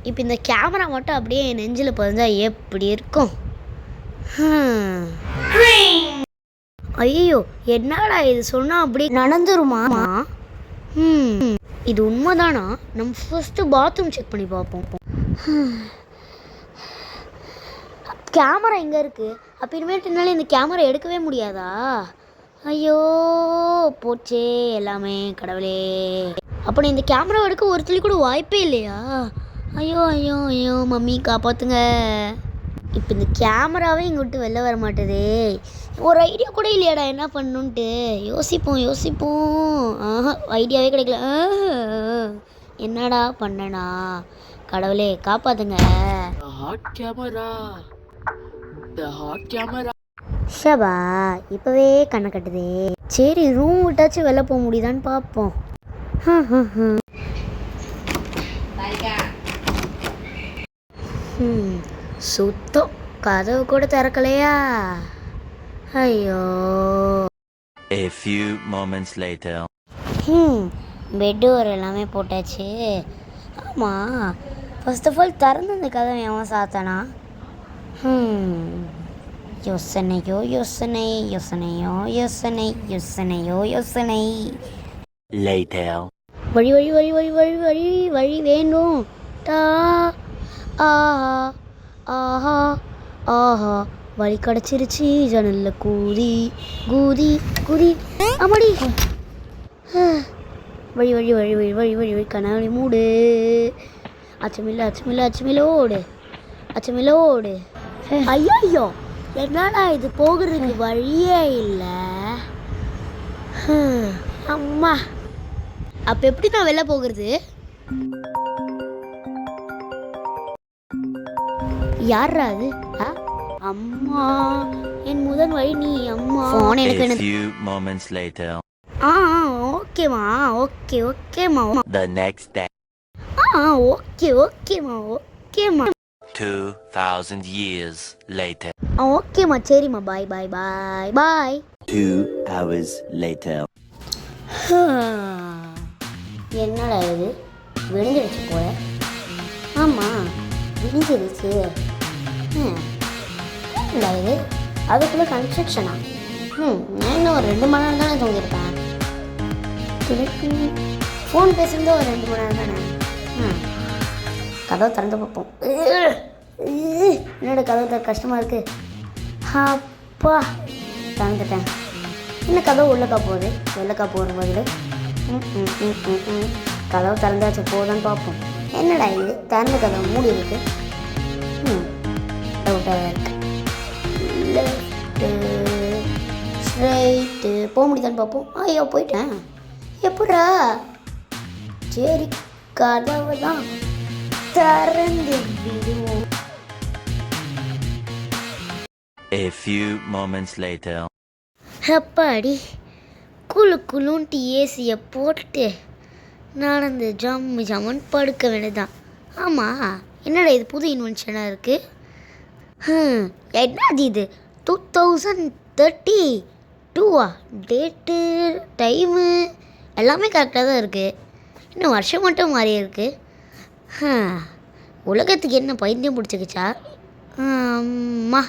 இப்போ இந்த கேமரா மட்டும் அப்படியே என் நெஞ்சில் பதிஞ்சா எப்படி இருக்கும்? ஐயோ, என்னடா இது சொன்னால் அப்படி நடந்துருமா? இது உண்மைதானா? நம்ம ஃபஸ்ட்டு பாத்ரூம் செக் பண்ணி பார்ப்போம். கேமரா எங்கே இருக்குது? அப்போ இனிமேட்டு என்னால் இந்த கேமரா எடுக்கவே முடியாதா? ஐயோ போச்சே எல்லாமே, கடவுளே. அப்போ இந்த கேமரா எடுக்க ஒரு துளி கூட வாய்ப்பே இல்லையா? ஐயோ ஐயோ ஐயோ, மம்மி காப்பாற்றுங்க. இப்போ இந்த கேமராவே இங்கே விட்டு வெளில வர மாட்டேதே. ஒரு ஐடியா கூட இல்லையாடா என்ன பண்ணணுன்ட்டு. யோசிப்போம். ஐடியாவே கிடைக்கல. என்னடா பண்ணனா? கடவுளே காப்பாற்றுங்க. ஷபா, இப்போவே கண்ணை கட்டுதே. சரி, ரூம் விட்டாச்சும் வெளில போக முடியுதான்னு பார்ப்போம். சுத்தம், கதவு கூட திறக்கலையா? ஐயோ. A few moments later. Bed ஒரு எல்லாமே போட்டாச்சு. ஆமாம், ஃபர்ஸ்ட் ஆஃப் ஆல் திறந்து இந்த கதவை எவன் சாத்தானா? யோசனையோ யோசனை, யோசனையோ யோசனை, யோசனையோ யோசனை. Later. வழி வழி வழி வழி வழி வழி வழி வேண்டும். டா ஆஹா ஆஹா ஆஹா, வழி கிடச்சிருச்சு. ஜன்னல்ல கூதி கூதி கூதி. ஆமாடி. வழி வழி வழி வழி வழி வழி வழி கண்ணாடி மூடு. அச்சமில்ல அச்சமில்ல அச்சமில்லோடு அச்சமில்லோடு. ஐயோ, என்னடா இது, போகிறதுக்கு வழியே இல்லை. அம்மா, அப்போ எப்படி நான் வெளில போகிறது? யாரா அது? அம்மா, என் முதல் வழி நீ. அம்மா, phone A few moments later. ஓகேம்மா, ஓகேம்மா. The next day. ஓகேம்மா. 2000 years later. ஓகேம்மா, சரிம்மா. பாய் பாய் பாய் பாய். 2 hours later. என்னடா இது, விழுந்துருச்சு போல. ஆமாம், விழுந்துருச்சு. என்னடா இது, அதுக்குள்ளே கன்ஸ்ட்ரக்ஷனா? நான் இன்னும் ஒரு 2 மணி நேரம் தானே தூங்கியிருப்பேன். ஃபோன் பேசுகிறதோ ஒரு 2 மணி நேரம் தானே. கதவை திறந்து பார்ப்போம். என்னோட கதவு கஷ்டமாக இருக்குது. அப்பா, திறந்துட்டேன். இன்னும் கதவு உள்ளக்கா போகுது, வெள்ளக்கா போகிற மாதிரி. கதவு திறந்தாச்சு, போதான்னு பார்ப்போம். என்னடா இது, திறந்த கதவு மூடி இருக்கு. டவுட்டாக இருக்கு. லெஃப்ட்டு ஸ்ட்ரைட்டு போக முடியுதான்னு பார்ப்போம். ஐயோ, போயிட்டேன். எப்படா? சரி, கதவு தான் திறந்து விடுவோம். A few moments later. அப்பாடி, குளுன்ட்டு ஏசியை போட்டு நடந்து ஜம்முன்னு படுக்க வேண்டியதான். ஆமாம், என்னடா இது புது இன்வென்ஷனாக இருக்குது. என்னது இது, 2032 டேட்டு டைமு எல்லாமே கரெக்டாக தான் இருக்குது. இன்னும் வருஷம் மட்டும் மாறி இருக்குது. உலகத்துக்கு என்ன பைத்தியம் பிடிச்சிக்கிச்சா? அம்மா.